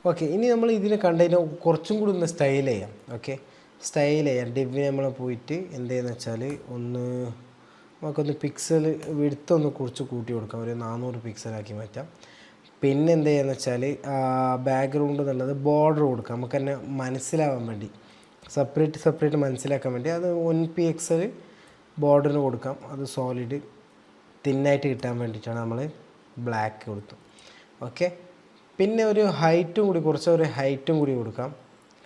Okay, ഇനി നമ്മൾ ഇതിനെ കണ്ടതിന് കുറച്ചും കൂടി ഒന്ന് സ്റ്റൈൽ ചെയ്യാം. ഓക്കെ, സ്റ്റൈൽ ചെയ്യാം. ഡിവിന് നമ്മൾ പോയിട്ട് എന്ത് ചെയ്യുന്നത് വെച്ചാൽ നമുക്കൊന്ന് പിക്സൽ വിടുത്തൊന്ന് കുറച്ച് കൂട്ടി കൊടുക്കാം, ഒരു 400 പിക്സലാക്കി മാറ്റാം. പിന്നെ എന്ത് ചെയ്യുകയെന്ന് വെച്ചാൽ ബാക്ക്ഗ്രൗണ്ട് എന്നുള്ളത് ബോർഡർ കൊടുക്കാം, നമുക്ക് തന്നെ മനസ്സിലാവാൻ വേണ്ടി, സെപ്പറേറ്റ് മനസ്സിലാക്കാൻ വേണ്ടി. അത് 1 pixel ബോർഡറിന് കൊടുക്കാം, അത് സോളിഡ് തിന്നായിട്ട് കിട്ടാൻ വേണ്ടിയിട്ടാണ് നമ്മൾ ബ്ലാക്ക് കൊടുത്തു. ഓക്കെ, പിന്നെ ഒരു ഹൈറ്റും കൂടി, കുറച്ചൊരു ഹൈറ്റും കൂടി കൊടുക്കാം.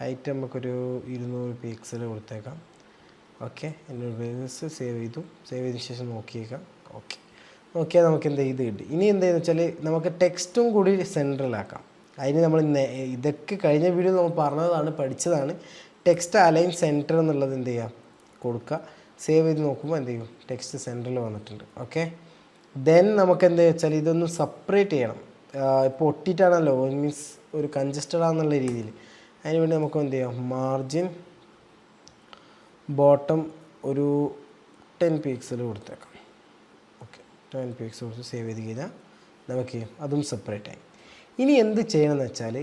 ഹൈറ്റ് നമുക്കൊരു 200 പിക്സൽ കൊടുത്തേക്കാം. ഓക്കെ, എൻ്റെ ഉപയോഗിച്ച് സേവ് ചെയ്തതിന് ശേഷം നോക്കിയേക്കാം. ഓക്കെ, നോക്കിയാൽ നമുക്ക് എന്ത് ചെയ്ത് കിട്ടി. ഇനി എന്താണെന്ന് വെച്ചാൽ നമുക്ക് ടെക്സ്റ്റും കൂടി സെൻട്രലാക്കാം. അതിന് നമ്മൾ ഇതൊക്കെ കഴിഞ്ഞ വീഡിയോ നമ്മൾ പറഞ്ഞതാണ്, പഠിച്ചതാണ്. ടെക്സ്റ്റ് അലൈൻ സെൻറ്റർ എന്നുള്ളത് എന്ത് ചെയ്യുക, കൊടുക്കുക. സേവ് ചെയ്ത് നോക്കുമ്പോൾ എന്ത് ചെയ്യും, ടെക്സ്റ്റ് സെൻറ്ററിൽ വന്നിട്ടുണ്ട്. ഓക്കെ, ദെൻ നമുക്ക് എന്താ വെച്ചാൽ ഇതൊന്ന് സെപ്പറേറ്റ് ചെയ്യണം. ഇപ്പോൾ ഒട്ടിയിട്ടാണല്ലോ, മീൻസ് ഒരു കൺജസ്റ്റഡ് ആണെന്നുള്ള രീതിയിൽ. അതിന് വേണ്ടി നമുക്ക് എന്ത് ചെയ്യാം, മാർജിൻ ബോട്ടം ഒരു 10 പിക്സൽ കൊടുത്തേക്കാം. ഓക്കെ, 10 പിക്സൽ കൊടുത്ത് സേവ് ചെയ്ത് കഴിഞ്ഞാൽ നമുക്ക് അതും സെപ്പറേറ്റ് ആയി. ഇനി എന്ത് ചെയ്യണമെന്ന് വെച്ചാൽ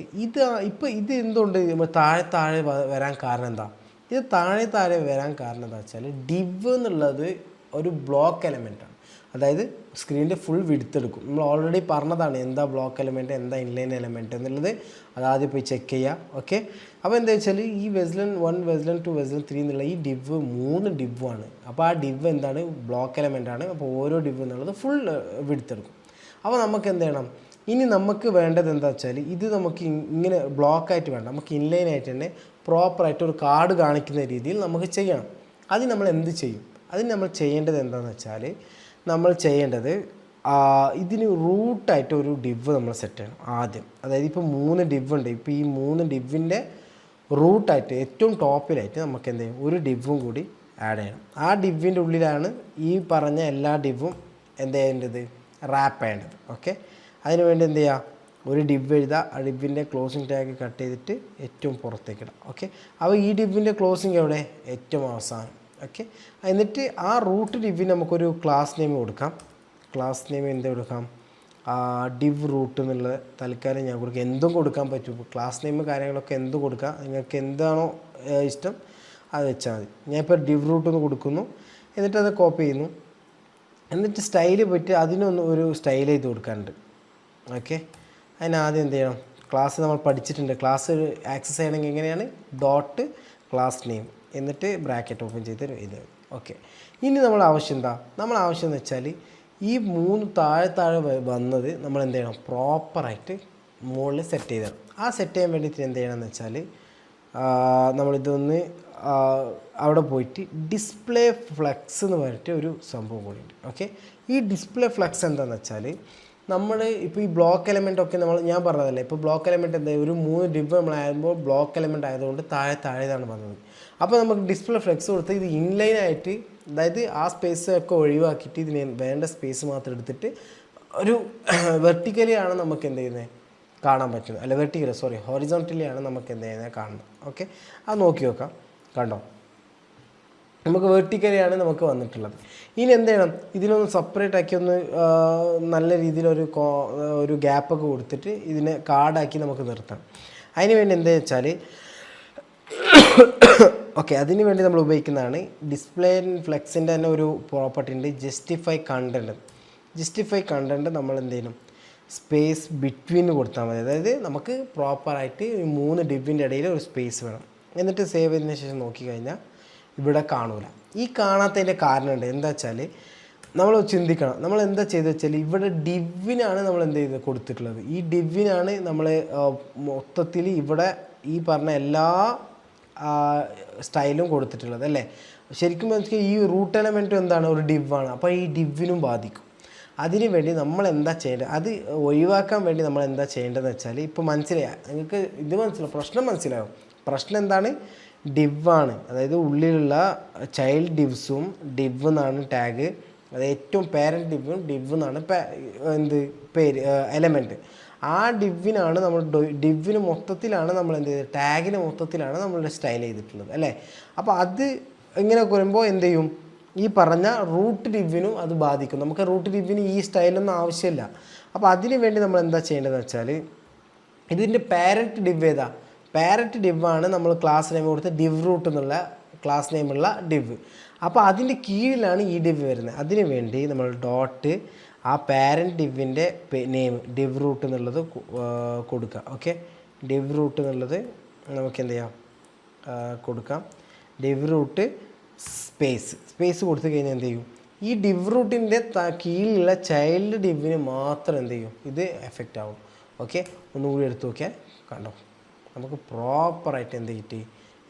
ഇത് എന്തുകൊണ്ട് താഴെ വരാൻ കാരണം എന്താ, ഇത് താഴെ വരാൻ കാരണം എന്താ വെച്ചാൽ ഡിവ് എന്നുള്ളത് ഒരു ബ്ലോക്ക് എലമെൻറ്റാണ്. അതായത് സ്ക്രീനിൻ്റെ ഫുൾ വിടുത്തെടുക്കും. നമ്മൾ ഓൾറെഡി പറഞ്ഞതാണ് എന്താ ബ്ലോക്ക് എലമെൻറ്റ്, എന്താ ഇൻലൈൻ എലമെൻറ്റ് എന്നുള്ളത്. അതാദ്യം പോയി ചെക്ക് ചെയ്യുക. ഓക്കെ, അപ്പോൾ എന്താ വെച്ചാൽ ഈ വെസ്ലൻ 1, വെസ്ലൻ 2, വെസ്ലൻ 3 എന്നുള്ള ഈ 3 ഡിവാണ്. അപ്പോൾ ആ ഡിവ് എന്താണ്, ബ്ലോക്ക് എലമെൻറ്റാണ്. അപ്പോൾ ഓരോ ഡിവ് എന്നുള്ളത് ഫുൾ വിടുത്തെടുക്കും. അപ്പോൾ നമുക്ക് എന്ത് ചെയ്യണം, ഇനി നമുക്ക് വേണ്ടത് എന്താ വെച്ചാൽ ഇത് നമുക്ക് ഇങ്ങനെ ബ്ലോക്കായിട്ട് വേണ്ട, നമുക്ക് ഇൻലൈനായിട്ട് തന്നെ പ്രോപ്പറായിട്ട് ഒരു കാർഡ് കാണിക്കുന്ന രീതിയിൽ നമുക്ക് ചെയ്യണം. അതിന് നമ്മൾ എന്ത് ചെയ്യും, അതിന് നമ്മൾ ചെയ്യേണ്ടത് എന്താണെന്ന് വെച്ചാൽ നമ്മൾ ചെയ്യേണ്ടത് ഇതിന് റൂട്ടായിട്ട് ഒരു ഡിവ് നമ്മൾ സെറ്റ് ചെയ്യണം ആദ്യം. അതായത് ഇപ്പോൾ 3 ഡിവ് ഉണ്ട്. ഇപ്പോൾ ഈ 3 ഡിവിൻ്റെ റൂട്ടായിട്ട് ഏറ്റവും ടോപ്പിലായിട്ട് നമുക്ക് എന്ത് ചെയ്യും, ഒരു ഡിവും കൂടി ആഡ് ചെയ്യണം. ആ ഡിവിൻ്റെ ഉള്ളിലാണ് ഈ പറഞ്ഞ എല്ലാ ഡിവും എന്ത് ചെയ്യേണ്ടത്, റാപ്പ് ചെയ്യേണ്ടത്. ഓക്കെ, അതിന് വേണ്ടി എന്ത് ചെയ്യുക, ഒരു ഡിവ് എഴുതുക. ആ ഡിവിൻ്റെ ക്ലോസിങ് ടാഗ് കട്ട് ചെയ്തിട്ട് ഏറ്റവും പുറത്തേക്ക് ഇടാം. ഓക്കെ, അപ്പോൾ ഈ ഡിവിൻ്റെ ക്ലോസിങ് എവിടെ, ഏറ്റവും അവസാനം. ഓക്കെ, എന്നിട്ട് ആ റൂട്ട് ഡിവിന് നമുക്കൊരു ക്ലാസ് നെയിം കൊടുക്കാം. ക്ലാസ് നെയിം എന്ത് കൊടുക്കാം, ഡിവ് റൂട്ട് എന്നുള്ള തൽക്കാലം ഞാൻ കൊടുക്കുക. എന്തും കൊടുക്കാൻ പറ്റും, ക്ലാസ് നെയിം കാര്യങ്ങളൊക്കെ എന്തും കൊടുക്കാം. നിങ്ങൾക്ക് എന്താണോ ഇഷ്ടം അത് വെച്ചാൽ മതി. ഞാനിപ്പോൾ ഡിവ് റൂട്ട് എന്ന് കൊടുക്കുന്നു, എന്നിട്ട് അത് കോപ്പി ചെയ്യുന്നു. എന്നിട്ട് സ്റ്റൈൽ പോയിട്ട് അതിനൊന്ന് ഒരു സ്റ്റൈൽ ചെയ്ത് കൊടുക്കാനുണ്ട്. ഓക്കെ, അതിനാദ്യം എന്ത് ചെയ്യണം, ക്ലാസ് നമ്മൾ പഠിച്ചിട്ടുണ്ട്. ക്ലാസ് ആക്സസ് ചെയ്യണമെങ്കിൽ എങ്ങനെയാണ്, ഡോട്ട് ക്ലാസ് നെയിം എന്നിട്ട് ബ്രാക്കറ്റ് ഓപ്പൺ ചെയ്ത് ഇത്. ഓക്കെ, ഇനി നമ്മൾ ആവശ്യം എന്താ, നമ്മൾ ആവശ്യം എന്ന് വെച്ചാൽ ഈ 3 താഴെ വന്നത് നമ്മൾ എന്ത് ചെയ്യണം, പ്രോപ്പറായിട്ട് മുകളിൽ സെറ്റ് ചെയ്യണം. ആ സെറ്റ് ചെയ്യാൻ വേണ്ടിയിട്ട് എന്ത് ചെയ്യണമെന്ന് വെച്ചാൽ നമ്മളിതൊന്ന് അവിടെ പോയിട്ട് ഡിസ്പ്ലേ ഫ്ലക്സ് എന്ന് പറഞ്ഞിട്ട് ഒരു സംഭവം കൂടിയുണ്ട്. ഓക്കെ, ഈ ഡിസ്പ്ലേ ഫ്ലക്സ് എന്താണെന്ന് വെച്ചാൽ നമ്മൾ ഇപ്പോൾ ഈ ബ്ലോക്ക് എലമെൻ്റ് ഒക്കെ ഞാൻ പറഞ്ഞതല്ലേ, ഇപ്പോൾ ബ്ലോക്ക് എലമെൻറ്റ് എന്താ, ഒരു 3 ഡിവ് നമ്മളാകുമ്പോൾ ബ്ലോക്ക് എലമെൻ്റ് ആയതുകൊണ്ട് താഴെതാണ് വന്നത്. അപ്പോൾ നമുക്ക് ഡിസ്പ്ലേ ഫ്ലെക്സ് കൊടുത്ത് ഇത് ഇൻലൈനായിട്ട്, അതായത് ആ സ്പേസ് ഒക്കെ ഒഴിവാക്കിയിട്ട് ഇതിന് വേണ്ട സ്പേസ് മാത്രം എടുത്തിട്ട് ഒരു വെർട്ടിക്കലി ആണ് നമുക്ക് എന്ത് ചെയ്യുന്നത്, കാണാൻ പറ്റുന്നത്. അല്ല ഹൊറിസോണ്ടലി ആണ് നമുക്ക് എന്ത് ചെയ്യുന്നത്, കാണുന്നത്. ഓക്കെ, അത് നോക്കി നോക്കാം. കണ്ടോ, നമുക്ക് വെർട്ടിക്കലിയാണ് നമുക്ക് വന്നിട്ടുള്ളത്. ഇനി എന്ത് ചെയ്യണം, ഇതിനൊന്ന് സെപ്പറേറ്റ് ആക്കി ഒന്ന് നല്ല രീതിയിലൊരു ഗ്യാപ്പൊക്കെ കൊടുത്തിട്ട് ഇതിനെ കാർഡാക്കി നമുക്ക് നിർത്താം. അതിന് വേണ്ടി എന്താ വെച്ചാൽ ഓക്കെ, അതിന് വേണ്ടി നമ്മൾ ഉപയോഗിക്കുന്നതാണ് ഡിസ്പ്ലേ ഫ്ലെക്സിൻ്റെ തന്നെ ഒരു പ്രോപ്പർട്ടി ഉണ്ട്, ജസ്റ്റിഫൈ കണ്ടൻറ്റ്. നമ്മൾ എന്ത് ചെയ്യണം, സ്പേസ് ബിറ്റ്വീൻ കൊടുത്താൽ മതി. അതായത് നമുക്ക് പ്രോപ്പറായിട്ട് 3 ഡിവിൻ്റെ ഇടയിൽ ഒരു സ്പേസ് വേണം. എന്നിട്ട് സേവ് ചെയ്തതിന് ശേഷം നോക്കിക്കഴിഞ്ഞാൽ ഇവിടെ കാണൂല. ഈ കാണാത്തതിൻ്റെ കാരണമുണ്ട്. എന്താ വെച്ചാൽ നമ്മൾ ചിന്തിക്കണം, നമ്മൾ എന്താ ചെയ്തെന്ന് വെച്ചാൽ ഇവിടെ ഡിവിനാണ് നമ്മൾ എന്ത് ചെയ്ത് കൊടുത്തിട്ടുള്ളത്. ഈ ഡിവിനാണ് നമ്മൾ മൊത്തത്തിൽ ഇവിടെ ഈ പറഞ്ഞ എല്ലാ സ്റ്റൈലും കൊടുത്തിട്ടുള്ളത് അല്ലേ. ശരിക്കും വെച്ചാൽ ഈ റൂട്ട് എലമെൻറ്റും എന്താണ്, ഒരു ഡിവാണ്. അപ്പോൾ ഈ ഡിവിനും ബാധിക്കും. അതിന് വേണ്ടി നമ്മൾ എന്താ ചെയ്യേണ്ടത്, അത് ഒഴിവാക്കാൻ വേണ്ടി നമ്മൾ എന്താ ചെയ്യേണ്ടതെന്ന് വെച്ചാൽ, ഇപ്പോൾ മനസ്സിലായി നിങ്ങൾക്ക്, ഇത് പ്രശ്നം മനസ്സിലാവും. പ്രശ്നം എന്താണ്, ഡിവാണ്. അതായത് ഉള്ളിലുള്ള ചൈൽഡ് ഡിവ്സും ഡിവ് എന്നാണ് ടാഗ്. അത് ഏറ്റവും പേരൻറ്റ് ഡിവ് എന്നാണ് പേര് എലമെൻറ്റ്. ആ ഡിവിനാണ് നമ്മൾ ഡിവിന് മൊത്തത്തിലാണ് നമ്മൾ എന്ത് ചെയ്തത്, ടാഗിന് മൊത്തത്തിലാണ് നമ്മളുടെ സ്റ്റൈൽ ചെയ്തിട്ടുള്ളത് അല്ലേ. അപ്പോൾ അത് ഇങ്ങനെ വരുമ്പോൾ എന്ത് ചെയ്യും, ഈ പറഞ്ഞ റൂട്ട് ഡിവിനും അത് ബാധിക്കും. നമുക്ക് റൂട്ട് ഡിവിന് ഈ സ്റ്റൈലൊന്നും ആവശ്യമില്ല. അപ്പോൾ അതിന് വേണ്ടി നമ്മൾ എന്താ ചെയ്യേണ്ടതെന്ന് വെച്ചാൽ ഇതിൻ്റെ പാരൻറ്റ് ഡിവ് ഏതാ? പാരൻറ്റ് ഡിവാണ് നമ്മൾ ക്ലാസ് നെയിം കൊടുത്ത് ഡിവ് റൂട്ട് എന്നുള്ള ക്ലാസ് നെയിമുള്ള ഡിവ്. അപ്പോൾ അതിൻ്റെ കീഴിലാണ് ഈ ഡിവ് വരുന്നത്. അതിന് വേണ്ടി നമ്മൾ ഡോട്ട് ആ പാരൻറ്റ് ഡിവിൻ്റെ നെയിം ഡിവ് റൂട്ട് എന്നുള്ളത് കൊടുക്കുക. ഓക്കെ, ഡിവ് റൂട്ട് എന്നുള്ളത് നമുക്ക് എന്ത് ചെയ്യാം, കൊടുക്കാം. ഡിവ് റൂട്ട് സ്പേസ് കൊടുത്തു കഴിഞ്ഞാൽ എന്ത് ചെയ്യും, ഈ ഡിവ് റൂട്ടിൻ്റെ കീഴിലുള്ള ചൈൽഡ് ഡിവിന് മാത്രം എന്ത് ചെയ്യും, ഇത് എഫക്റ്റ് ആവും. ഓക്കെ, ഒന്നുകൂടി എടുത്ത് നോക്കിയാൽ കണ്ടോ, നമുക്ക് പ്രോപ്പറായിട്ട് എന്ത് കിട്ടി,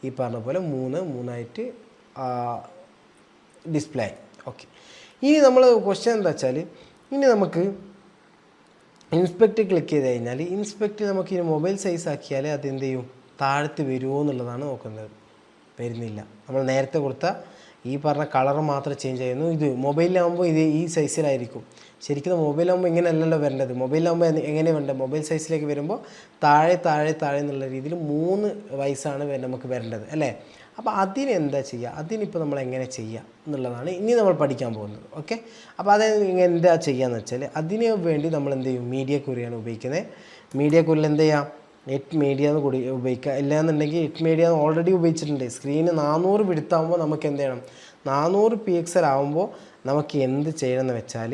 ഈ പറഞ്ഞ പോലെ 3 ഡിസ്പ്ലേ ആയി. ഓക്കെ, ഇനി നമ്മൾ ക്വസ്റ്റ്യൻ എന്താ വെച്ചാൽ, ഇനി നമുക്ക് ഇൻസ്പെക്റ്റ് ക്ലിക്ക് ചെയ്ത് കഴിഞ്ഞാൽ ഇൻസ്പെക്റ്റ് നമുക്ക് ഈ മൊബൈൽ സൈസ് ആക്കിയാൽ അത് എന്ത് ചെയ്യും, താഴത്ത് വരുമോ എന്നുള്ളതാണ് നോക്കുന്നത്. വരുന്നില്ല. നമ്മൾ നേരത്തെ കൊടുത്ത ഈ പറഞ്ഞ കളർ മാത്രം ചേഞ്ച് ചെയ്യുന്നു. ഇത് മൊബൈലിലാകുമ്പോൾ ഇത് ഈ സൈസിലായിരിക്കും. ശരിക്കും മൊബൈലാകുമ്പോൾ ഇങ്ങനെയല്ലല്ലോ വരേണ്ടത്. മൊബൈലിലാകുമ്പോൾ എങ്ങനെ വേണ്ടത്, മൊബൈൽ സൈസിലേക്ക് വരുമ്പോൾ താഴെ എന്നുള്ള രീതിയിൽ 3 വയസ്സാണ് നമുക്ക് വരേണ്ടത് അല്ലേ. അപ്പോൾ അതിനെന്താ ചെയ്യുക, അതിനിപ്പോൾ നമ്മൾ എങ്ങനെ ചെയ്യുക എന്നുള്ളതാണ് ഇനി നമ്മൾ പഠിക്കാൻ പോകുന്നത്. ഓക്കെ, അപ്പോൾ അത് എന്താ ചെയ്യുകയെന്ന് വെച്ചാൽ അതിന് വേണ്ടി നമ്മൾ എന്ത് ചെയ്യും, മീഡിയ ക്വറിയാണ് ഉപയോഗിക്കുന്നത്. മീഡിയ ക്വറിയിൽ എന്ത് ചെയ്യാം, 8 മീഡിയ എന്ന് കൂടി ഉപയോഗിക്കുക. ഇല്ലയെന്നുണ്ടെങ്കിൽ 8 മീഡിയ ഓൾറെഡി ഉപയോഗിച്ചിട്ടുണ്ട്. സ്ക്രീന് 400 വിടുത്താകുമ്പോൾ നമുക്ക് എന്ത് ചെയ്യണം, 400 പിക്സൽ ആകുമ്പോൾ നമുക്ക് എന്ത് ചെയ്യണമെന്ന് വെച്ചാൽ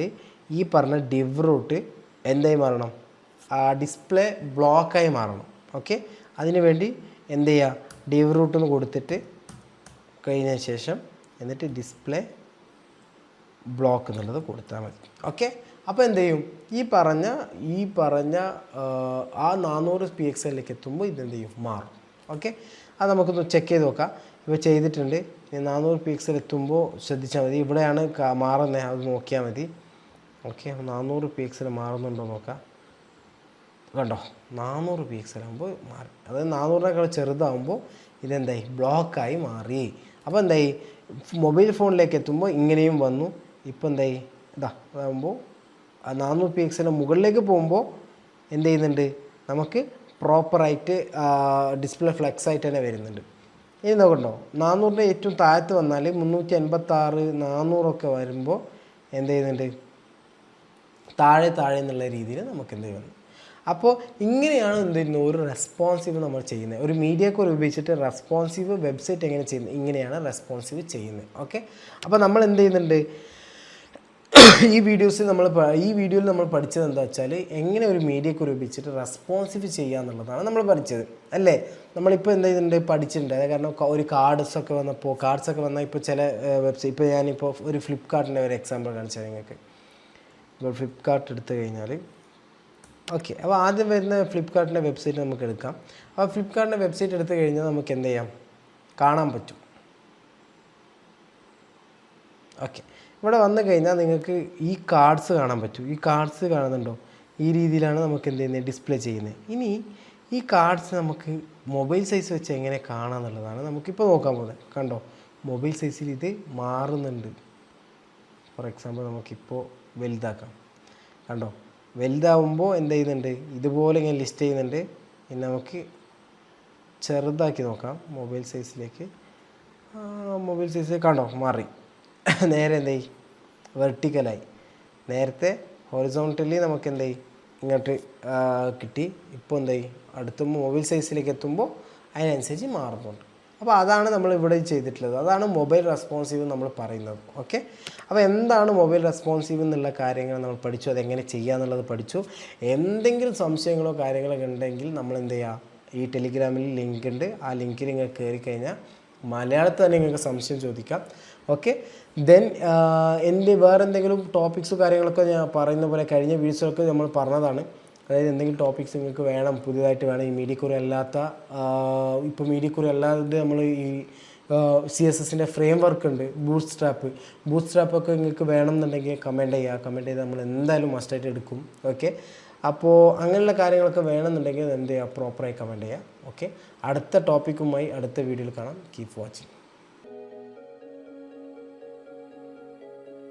ഈ പറഞ്ഞ ഡിവ് റൂട്ട് എന്തായി മാറണം, ഡിസ്പ്ലേ ബ്ലോക്കായി മാറണം. ഓക്കെ, അതിന് വേണ്ടി എന്ത് ചെയ്യുക, ഡിവ് റൂട്ട് എന്ന് കൊടുത്തിട്ട് കഴിഞ്ഞ ശേഷം എന്നിട്ട് ഡിസ്പ്ലേ ബ്ലോക്ക് എന്നുള്ളത് കൊടുത്താൽ മതി. ഓക്കെ, അപ്പോൾ എന്ത് ചെയ്യും, ഈ പറഞ്ഞ ആ 400 പിക്സലിലേക്ക് എത്തുമ്പോൾ ഇതെന്ത് ചെയ്യും, മാറും. ഓക്കെ, അത് നമുക്കൊന്ന് ചെക്ക് ചെയ്ത് നോക്കാം. ഇപ്പോൾ ചെയ്തിട്ടുണ്ട്. 400 പിക്സൽ എത്തുമ്പോൾ ശ്രദ്ധിച്ചാൽ മതി, ഇവിടെയാണ് മാറുന്നത്, അത് നോക്കിയാൽ മതി. ഓക്കെ, 400 പിക്സൽ മാറുന്നുണ്ടോ നോക്കാം. കണ്ടോ, 400 പിക്സൽ ആകുമ്പോൾ മാറി. അതായത് 400-നേക്കാൾ ചെറുതാകുമ്പോൾ ഇതെന്തായി, ബ്ലോക്കായി മാറി. അപ്പോൾ എന്തായി, മൊബൈൽ ഫോണിലേക്ക് എത്തുമ്പോൾ ഇങ്ങനെയും വന്നു. ഇപ്പോൾ എന്തായി, അതാകുമ്പോൾ 400 പിക്സലിന് മുകളിലേക്ക് പോകുമ്പോൾ എന്ത് ചെയ്യുന്നുണ്ട്, നമുക്ക് പ്രോപ്പറായിട്ട് ഡിസ്പ്ലേ ഫ്ലെക്സ് ആയിട്ട് തന്നെ വരുന്നുണ്ട്. ഇനി നോക്കണ്ടോ, 400-ൻ്റെ ഏറ്റവും താഴത്ത് വന്നാൽ 386 400 വരുമ്പോൾ എന്ത് ചെയ്യുന്നുണ്ട്, താഴെ എന്നുള്ള രീതിയിൽ നമുക്ക് എന്ത് ചെയ്യുന്നു. അപ്പോൾ ഇങ്ങനെയാണ് എന്ത് ചെയ്യുന്നത്, ഒരു റെസ്പോൺസീവ് നമ്മൾ ചെയ്യുന്നത്. ഒരു മീഡിയ കോർ ഉപയോഗിച്ചിട്ട് റെസ്പോൺസീവ് വെബ്സൈറ്റ് എങ്ങനെ ചെയ്യുന്നത്, ഇങ്ങനെയാണ് റെസ്പോൺസീവ് ചെയ്യുന്നത്. ഓക്കെ, അപ്പോൾ നമ്മൾ എന്ത് ചെയ്യുന്നുണ്ട്, ഈ വീഡിയോയിൽ നമ്മൾ പഠിച്ചത് എന്താ വെച്ചാൽ എങ്ങനെ ഒരു മീഡിയ കോർ ഉപയോഗിച്ചിട്ട് റെസ്പോൺസീവ് ചെയ്യുക എന്നുള്ളതാണ് നമ്മൾ പഠിച്ചത് അല്ലേ. നമ്മളിപ്പോൾ എന്ത് ചെയ്യുന്നുണ്ട്, പഠിച്ചിട്ടുണ്ട്. അത് കാരണം ഒരു കാർഡ്സൊക്കെ വന്നാൽ ഇപ്പോൾ ചില വെബ്സൈറ്റ്, ഇപ്പോൾ ഞാനിപ്പോൾ ഒരു ഫ്ലിപ്കാർട്ടിൻ്റെ ഒരു എക്സാമ്പിൾ കാണിച്ചാൽ നിങ്ങൾക്ക്. ഇപ്പോൾ ഫ്ലിപ്കാർട്ട് എടുത്തു കഴിഞ്ഞാൽ ഓക്കെ, അപ്പോൾ ആദ്യം വരുന്ന ഫ്ലിപ്കാർട്ടിൻ്റെ വെബ്സൈറ്റ് നമുക്ക് എടുക്കാം. അപ്പോൾ ഫ്ലിപ്കാർട്ടിൻ്റെ വെബ്സൈറ്റ് എടുത്തു കഴിഞ്ഞാൽ നമുക്ക് എന്ത് ചെയ്യാം, കാണാൻ പറ്റും. ഓക്കെ, ഇവിടെ വന്നു കഴിഞ്ഞാൽ നിങ്ങൾക്ക് ഈ കാർഡ്സ് കാണാൻ പറ്റും. ഈ കാർഡ്സ് കാണുന്നുണ്ടോ, ഈ രീതിയിലാണ് നമുക്ക് എന്ത് ചെയ്യുന്നത്, ഡിസ്പ്ലേ ചെയ്യുന്നത്. ഇനി ഈ കാർഡ്സ് നമുക്ക് മൊബൈൽ സൈസ് വെച്ച് എങ്ങനെ കാണാം എന്നുള്ളതാണ് നമുക്കിപ്പോൾ നോക്കാൻ പോകുന്നത്. കണ്ടോ, മൊബൈൽ സൈസിൽ ഇത് മാറുന്നുണ്ട്. ഫോർ എക്സാമ്പിൾ നമുക്കിപ്പോൾ വലുതാക്കാം. കണ്ടോ, വലുതാവുമ്പോൾ എന്ത് ചെയ്യുന്നുണ്ട്, ഇതുപോലെ ഇങ്ങനെ ലിസ്റ്റ് ചെയ്യുന്നുണ്ട്. ഇനി നമുക്ക് ചെറുതാക്കി നോക്കാം മൊബൈൽ സൈസിലേക്ക്. മൊബൈൽ സൈസ് കണ്ടോ മാറി, നേരെ എന്തായി, വെർട്ടിക്കലായി. നേരത്തെ ഹൊറിസോണ്ടലി നമുക്ക് എന്തായി, ഇങ്ങോട്ട് കിട്ടി. ഇപ്പോൾ എന്തായി, അടുത്ത മൊബൈൽ സൈസിലേക്ക് എത്തുമ്പോൾ അതിനനുസരിച്ച് മാറുന്നുണ്ട്. അപ്പോൾ അതാണ് നമ്മൾ ഇവിടെ ചെയ്തിട്ടുള്ളത്. അതാണ് മൊബൈൽ റെസ്പോൺസീവ് നമ്മൾ പറയുന്നത്. ഓക്കെ, അപ്പോൾ എന്താണ് മൊബൈൽ റെസ്പോൺസീവ് എന്നുള്ള കാര്യങ്ങൾ നമ്മൾ പഠിച്ചു, അതെങ്ങനെ ചെയ്യുക എന്നുള്ളത് പഠിച്ചു. എന്തെങ്കിലും സംശയങ്ങളോ കാര്യങ്ങളൊക്കെ ഉണ്ടെങ്കിൽ നമ്മൾ എന്ത് ചെയ്യുക, ഈ ടെലിഗ്രാമിൽ ലിങ്ക് ഉണ്ട്, ആ ലിങ്കിൽ നിങ്ങൾ കയറി കഴിഞ്ഞാൽ മലയാളത്തിൽ തന്നെ നിങ്ങൾക്ക് സംശയം ചോദിക്കാം. ഓക്കെ, ദെൻ എൻ്റെ വേറെ എന്തെങ്കിലും ടോപ്പിക്സ് കാര്യങ്ങളൊക്കെ ഞാൻ പറയുന്ന പോലെ കഴിഞ്ഞ വീഡിയോസൊക്കെ നമ്മൾ പറഞ്ഞതാണ്. അതായത് എന്തെങ്കിലും ടോപ്പിക്സ് നിങ്ങൾക്ക് വേണം, പുതിയതായിട്ട് വേണം, ഈ മീഡിയ ക്വറി അല്ലാത്ത, ഇപ്പോൾ മീഡിയ ക്വറി അല്ലാതെ നമ്മൾ ഈ CSSൻ്റെ ഫ്രെയിം വർക്ക് ഉണ്ട്, ബൂട്ട് സ്ട്രാപ്പൊക്കെ നിങ്ങൾക്ക് വേണമെന്നുണ്ടെങ്കിൽ കമൻറ്റ് ചെയ്ത് നമ്മൾ എന്തായാലും മസ്റ്റായിട്ട് എടുക്കും. ഓക്കെ, അപ്പോൾ അങ്ങനെയുള്ള കാര്യങ്ങളൊക്കെ വേണമെന്നുണ്ടെങ്കിൽ എന്ത് ചെയ്യുക, പ്രോപ്പറായി കമൻറ്റ് ചെയ്യുക. ഓക്കെ, അടുത്ത ടോപ്പിക്കുമായി അടുത്ത വീഡിയോയിൽ കാണാം. Keep watching.